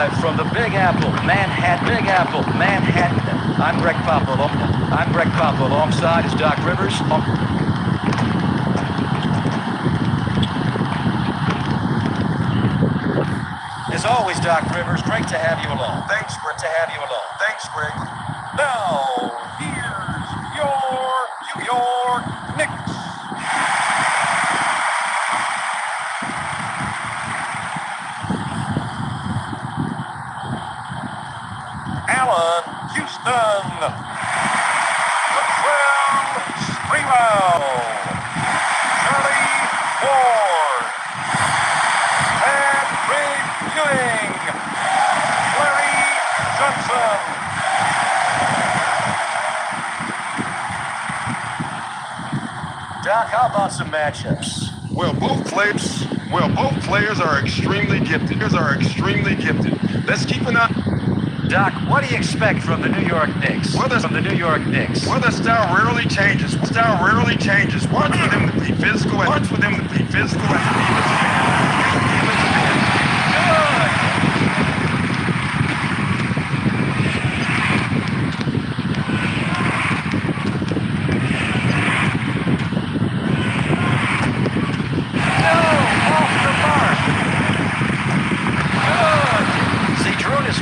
Live from the Big Apple, Manhattan. I'm Greg Papa. Alongside is Doc Rivers. As always, Doc Rivers, great to have you along. Thanks, Greg. Thanks, Greg. Now, here's your New York Knicks. Allen, Houston. Latrell Sprewell. Charlie Ward. Patrick Ewing. Larry Johnson. Doc, how about some matchups? Well, both players are extremely gifted. Let's keep an eye. Doc, what do you expect from the New York Knicks? Well, the style rarely changes. One for them to be physical and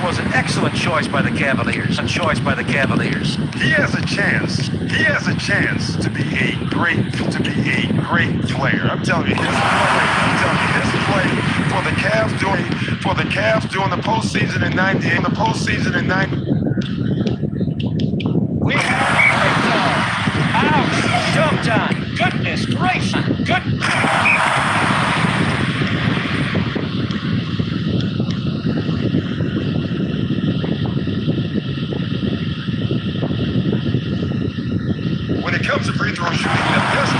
was an excellent choice by the Cavaliers. He has a chance to be a great player. I'm telling you, his play for the Cavs during the postseason in '90. We ouch! Showtime! Goodness gracious! When it comes to free throw shooting, the best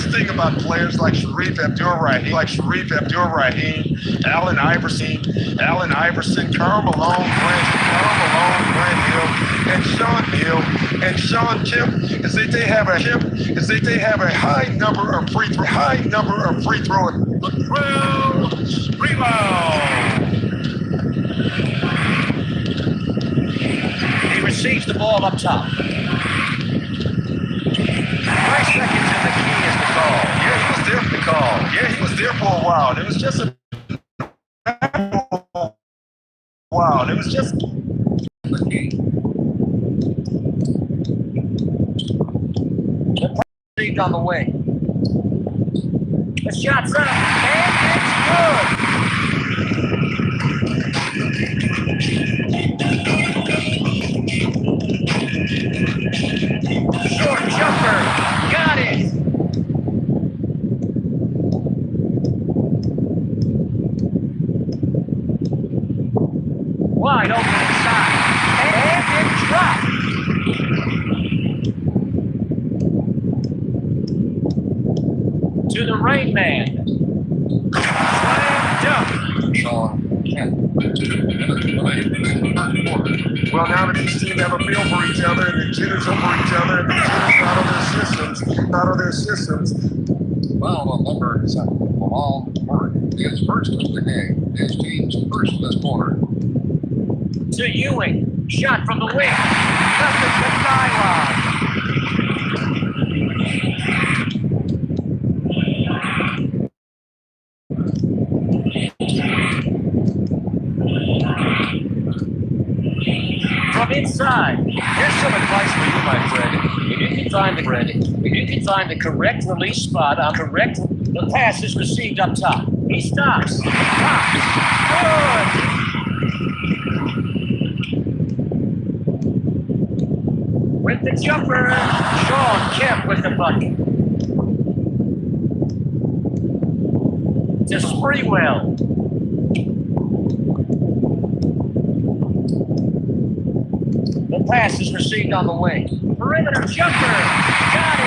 thing about players like Sharif Abdur-Rahim, Allen Iverson, Karl Malone, Grant Hill, and Sean Kemp is that they have a high number of free throw. Latrell Sprewell. He receives the ball up top. 5 seconds in the key is the call. Yeah, he was there for a while. It was just the key. The pass received on the wing. The shot's up, and it's good. Short jumper, got it. Wide open inside, and it dropped. To the Rain Man. Slam dunk. Well, now that these teams have a feel for each other and the jitters over each other and the jitters out of their systems. Well, the number is Jamal Murray is first of the game. His team's first this quarter. To Ewing, shot from the wing, left at the sideline. From inside, here's some advice for you, my friend. If you can find the correct release spot, the pass is received up top. He stops. Good. With the jumper, Sean Kemp with the bucket. To Sprewell. The pass is received on the wing. Perimeter jumper. Got it.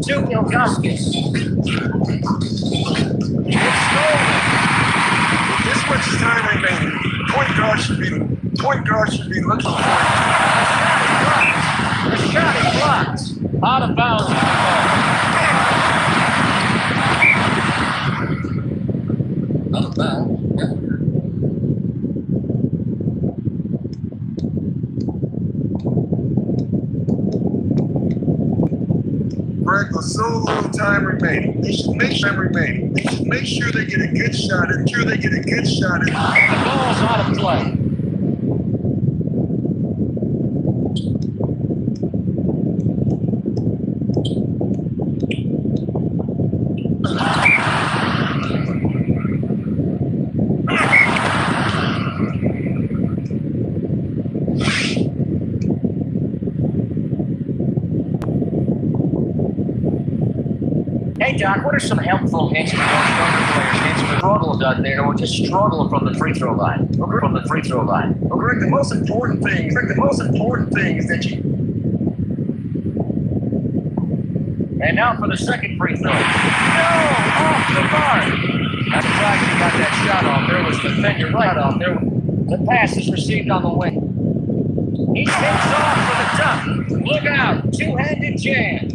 To Ilgauskas. It's stolen. With this much time remaining, point guard should be point guard should be looking for. The shot is blocked. Out of bounds. Out of bounds. Greg, with so little time remaining, they should make sure they get a good shot at. The ball's out of play. Hey Doc, what are some helpful hints for those younger players? Hints for struggle out there, or just struggle from the free throw line? Well, Greg, the most important thing is that you. And now for the second free throw. No! Off the mark! I'm surprised he got that shot off. There was the defender right off there. The pass is received on the wing. He takes off for the dunk. Look out! Two-handed jam.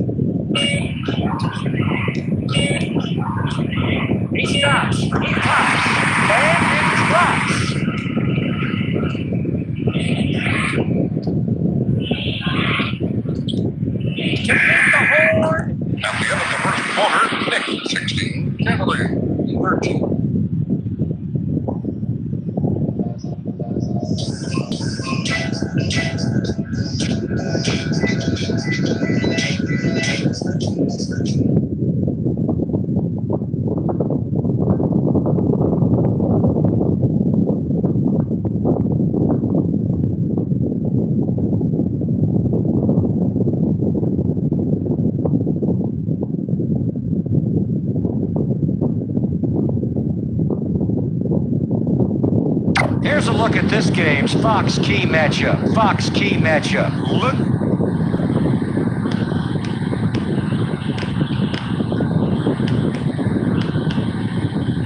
He stops. He pops. And it drops. To hit the horn. At the end of the first quarter, Knicks 16, Cavaliers 13. Here's a look at this game's Fox Key matchup. Look.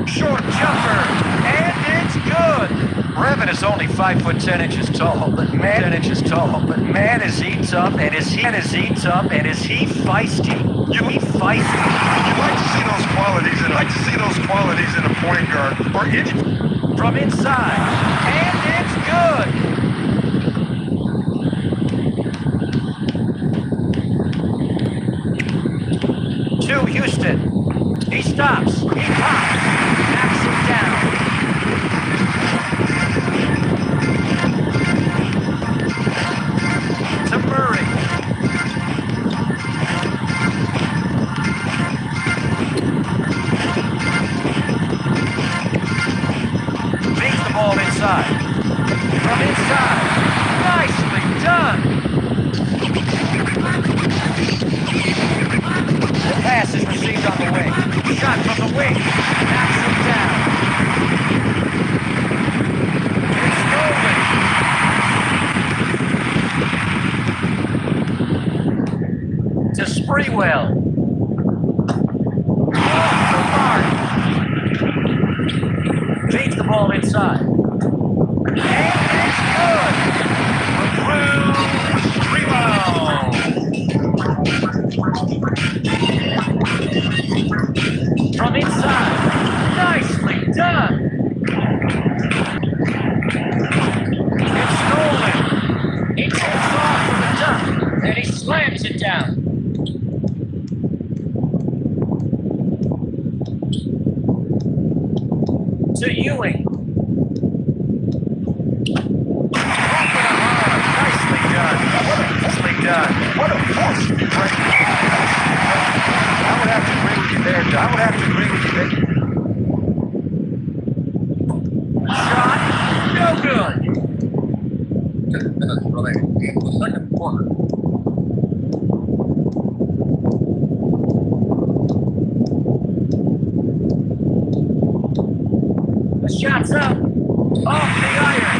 Short jumper, and it's good. Brevin is only 5'10" tall, but man is eats up, and is he feisty? You like to see those qualities in a point guard or From inside, and it's good. To Houston. He stops. He pops. Knocks him down. To Murray. Takes the ball inside. From inside. Nicely done. The pass is received on the wing. Shot from the wing. Knocks him down. It's stolen. To Sprewell. Off the mark. Feeds the ball inside. And it's good. From inside. Nicely done. It's stolen. He takes off for the dunk. And he slams it down. To Ewing. Nicely done. What a force. I would have to agree with you there, Doc. Shot, no good. 10 minutes remaining in the second quarter. The shot's up. Off the iron.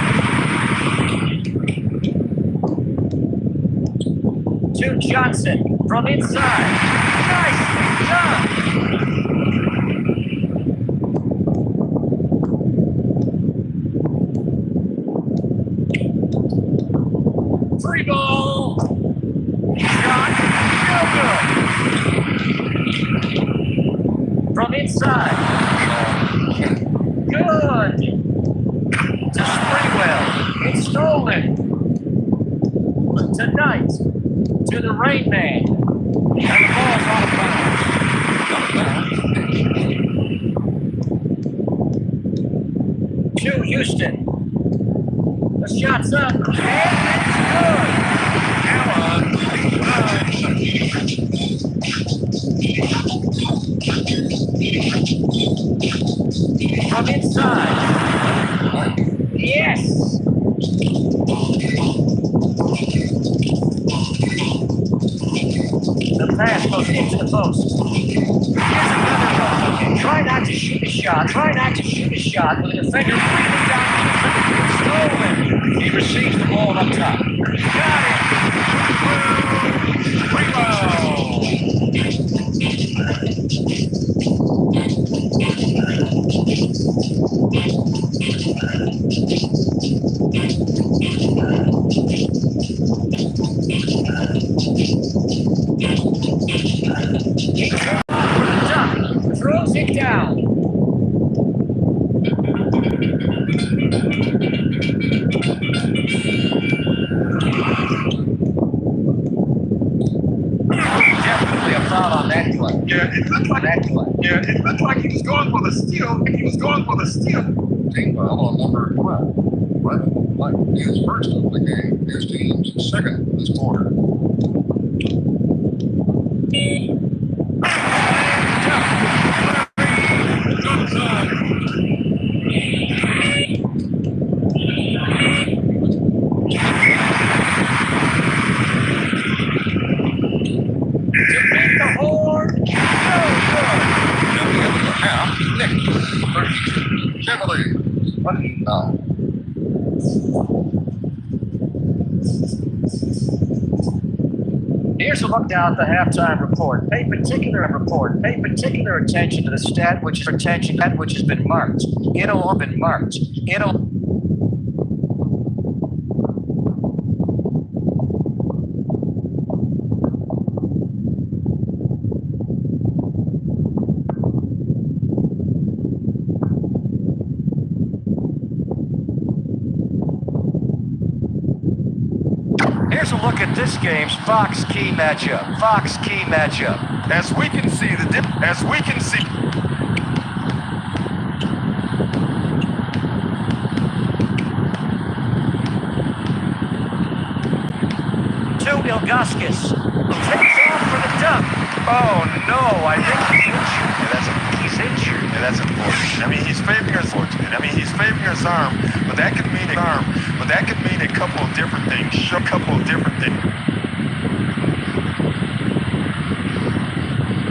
To Johnson from inside. Nicely done. From inside. Good. To Sprewell. It's stolen. To Knight. To the Rain Man. And the ball's out of bounds. To Houston. The shot's up. And it's good. Allen. From inside. Yes. The pass goes into the post. Here's another one. Okay, try not to shoot a shot. Try not to shoot a shot with a defender breathing down. It's stolen. He receives the ball up top. Got it. Throws it down. Definitely a foul on that play. Yeah, it looked like that play. Yeah, it looked like he was going for the steal. He was going for the steal. Team foul on number 12. Brevin White is first of the game. His team's second this quarter. Here's a look now at the halftime report. Pay particular attention to the stat which has been marked. It'll have been marked. Here's a look at this game's Fox Key matchup. As we can see, To Ilgauskas. Takes off for the dunk. Oh no, I think he's injured. Yeah, that's unfortunate. I mean, he's favoring his arm, but that could mean a couple of different things.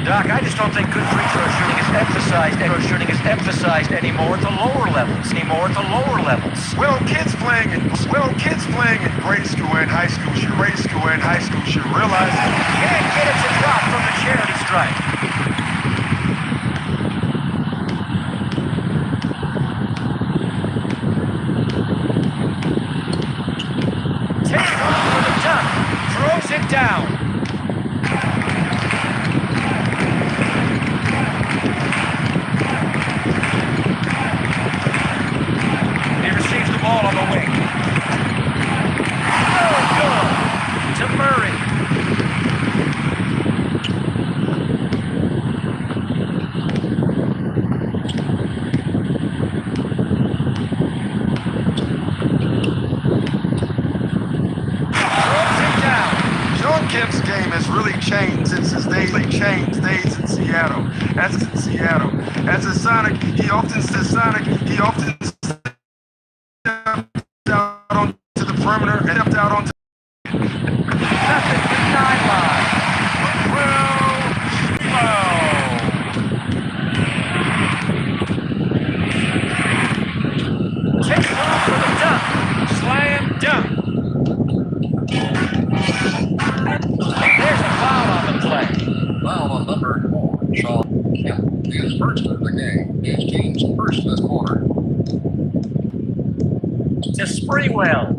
Doc, I just don't think good free throw shooting is emphasized anymore at the lower levels. Well, kids playing in grade school and high school should realize Can't get it to drop from the charity stripe. Takes off for the dunk. Throws it down. Ball on the wing. No good. To Murray. Throws it down. Sean Kemp's game has really changed since his days in Seattle. As a Sonic, he often stepped out onto the perimeter and stepped out onto Nothing but 9 line. Takes off for the dunk. Slam dunk. There's a foul on the play. Foul on number 4, Sean Kemp. His first of the game. His team's first this quarter. To Sprewell.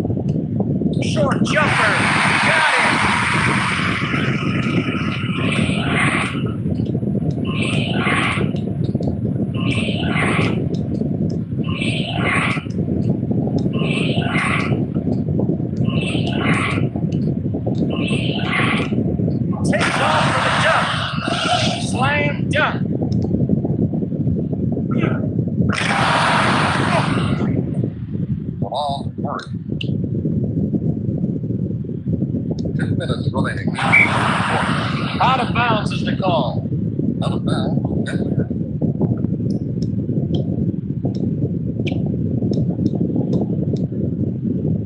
Short jumper. Got it. Jamal Murray. 2 minutes remaining. Out of bounds is the call. Out of bounds.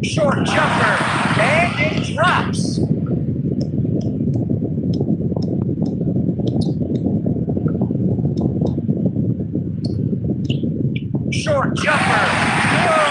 Short jumper, and it drops. Short jumper, good.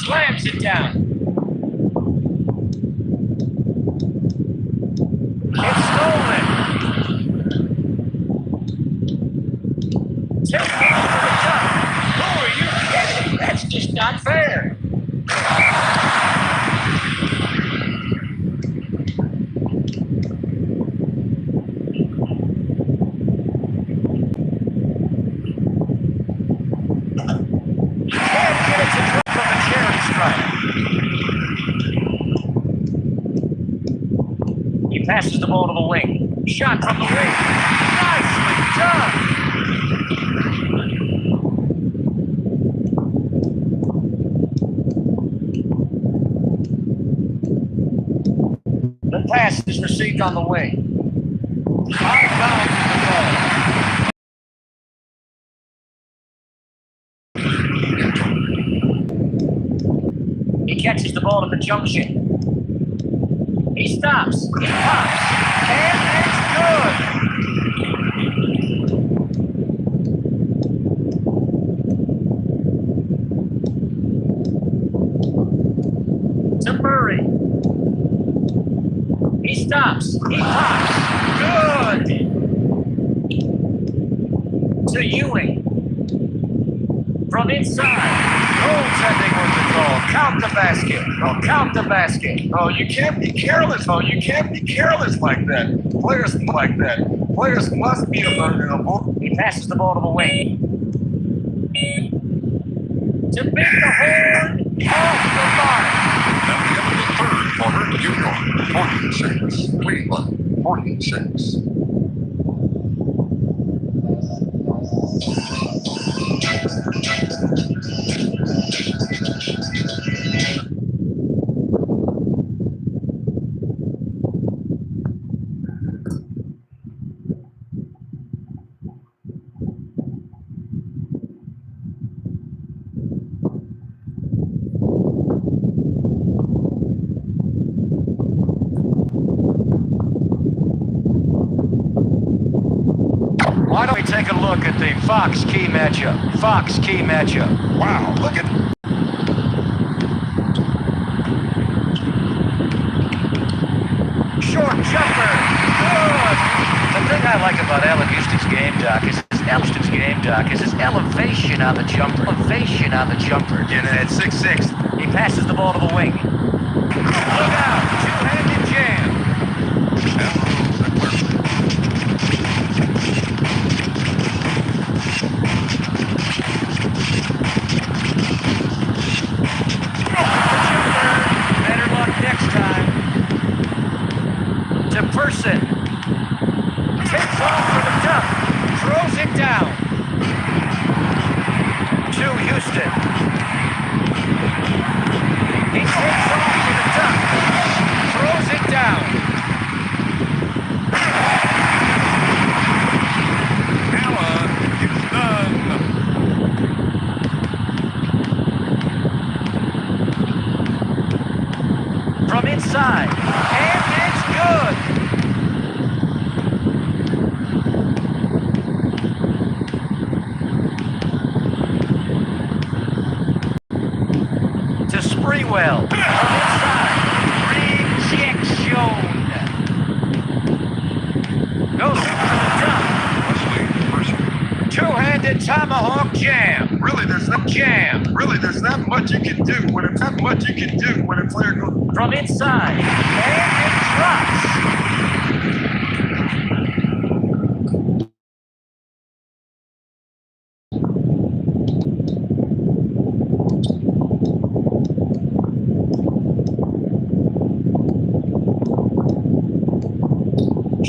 Slams it down. It's stolen. Take it for the top. Who are you kidding? That's just not fair. Can't get it to drop from the charity stripe. He passes the ball to the wing. Shot from the wing. Nicely done. The pass is received on the wing. Out of bounds is the ball. He catches the ball at the junction. He stops. He pops. And it's good. To Murray. He stops. He pops. Good. To Ewing. From inside. Goaltending was the call. Count the basket. Oh, count the basket. Oh, you can't be careless. Oh, you can't be careless like that. Players like that. Players must be available. He passes the ball to the wing. To beat the horn. Off the mark. At the end of the third quarter, New York 46, Cleveland 46. Why don't we take a look at the Fox key matchup? Fox key matchup. Wow, look at Short jumper. Good. The thing I like about Alan Houston's game, Doc, is his elevation on the jumper. Elevation on the jumper. in at 6'6". He passes the ball to the wing. Look out. Two-handed jam. Better luck next time. To Person. Takes off for the duck. Throws it down. To Houston. He takes off for the duck. Throws it down. Allen is done. From inside. And it's good. To Sprewell. From inside. 3-0. tomahawk jam. Really, there's not much you can do when a player goes From inside. And it drops.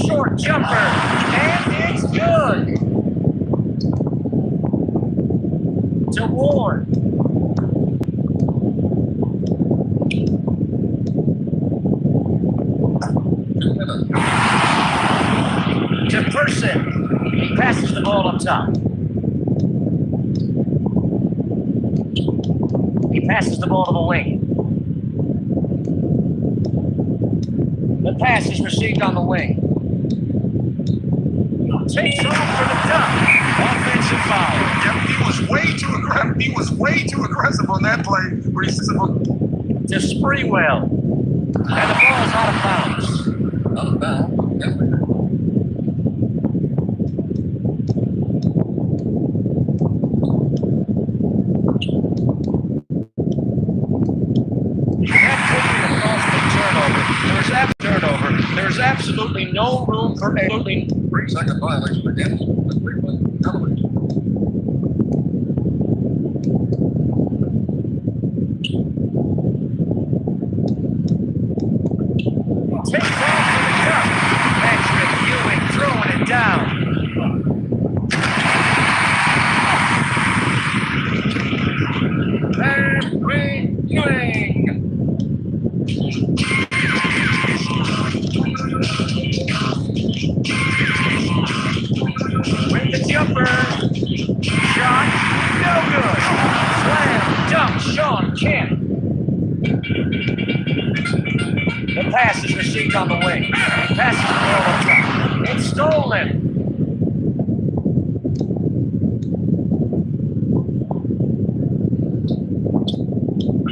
Short jumper. And it's good. To Ward. To Person. He passes the ball up top. He passes the ball to the wing. The pass is received on the wing. Takes off for the duck. Offensive foul. Yep, he was way too aggressive on that play. Where he's To Sprewell. And the ball is out of bounds. Out of bounds. Definitely. That could be a costly turnover. There's absolutely no room for any. 3-second violation against the Cleveland Television. Takes off for the duck. Patrick Ewing throwing it down. Patrick Ewing. With the jumper. Shot. No good. Slam dunk. Sean Kemp. The pass is received on the wing. He passes the ball up top. It's stolen.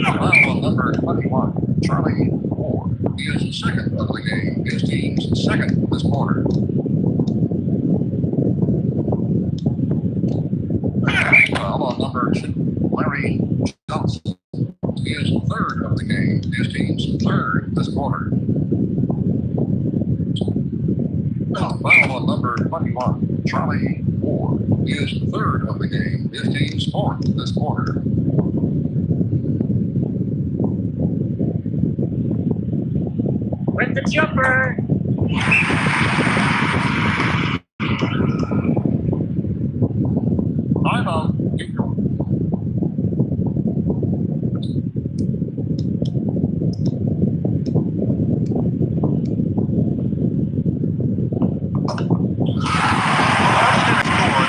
Foul on number 21, Charlie Ward. He is the second of the game. His team's second this quarter. Foul on number 2, Larry Johnson. He is the third of the game. His team's third this quarter. Foul on number 21, Charlie Ward. He is the third of the game. His team's fourth this quarter. With the jumper. Timeout. Keep going.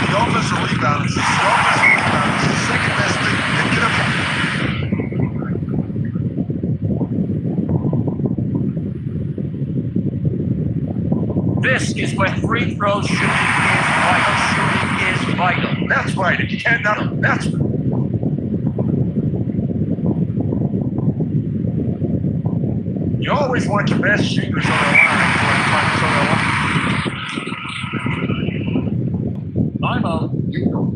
the offensive rebound is the second best thing. And get up. This is where free throw shooting is vital. Shooting is vital. That's right. If you can't not, that's you always want your best shooters on the line. Timeout. Keep going.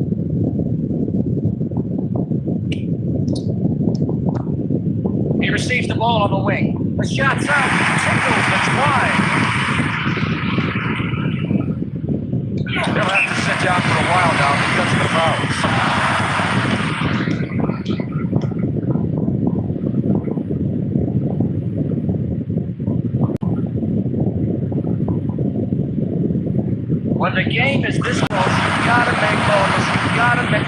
He receives the ball on the wing. The shot's out. Tickles. It's wide. They'll have to sit down for a while now because of the fouls. When the game is this close, you've got to make calls. You've got to make.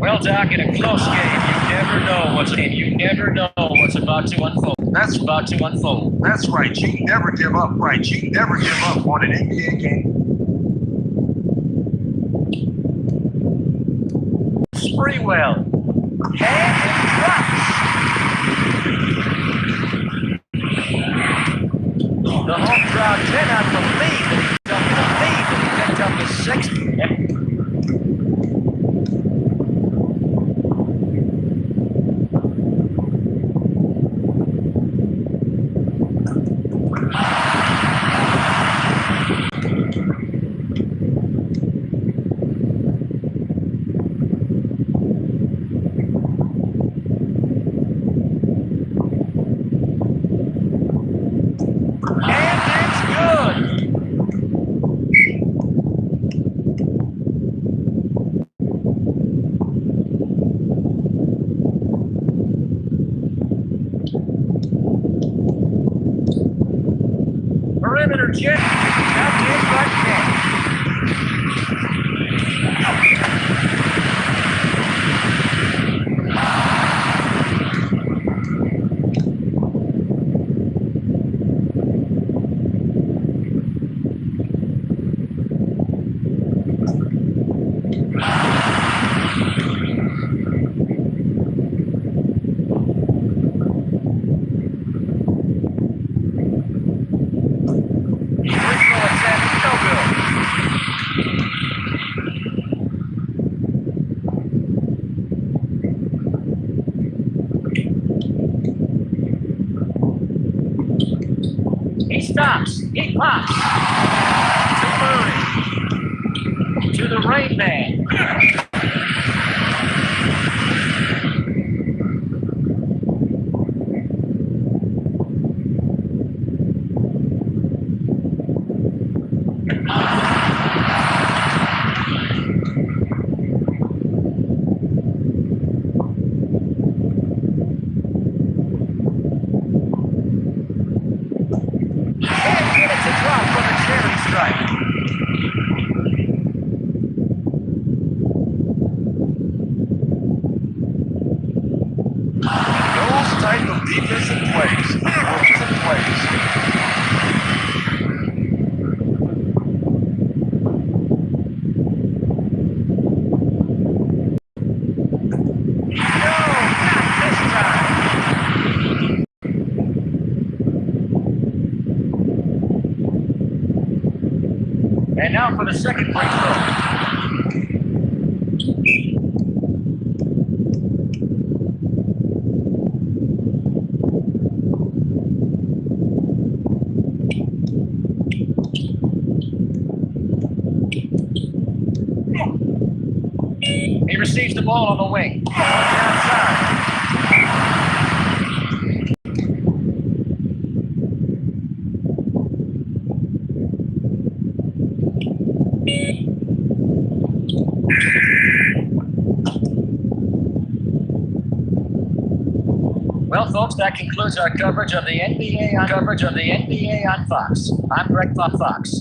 Well, Doc, in a close game, you never know what's about to unfold. That's About to unfold. That's right. You never give up. Right. You never give up on an NBA game. Sprewell. And it drops. The home crowd cannot believe that he picked up the sixth. stops. He pops. To Murray. To the Rain Man. Those type of defensive plays. Defensive plays. And now for the second free throw. He receives the ball on the wing. On the outside. Well, folks, that concludes our coverage of the NBA on Fox. I'm Greg Fox.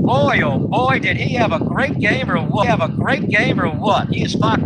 Boy, oh boy, did he have a great game or what? He is Fox.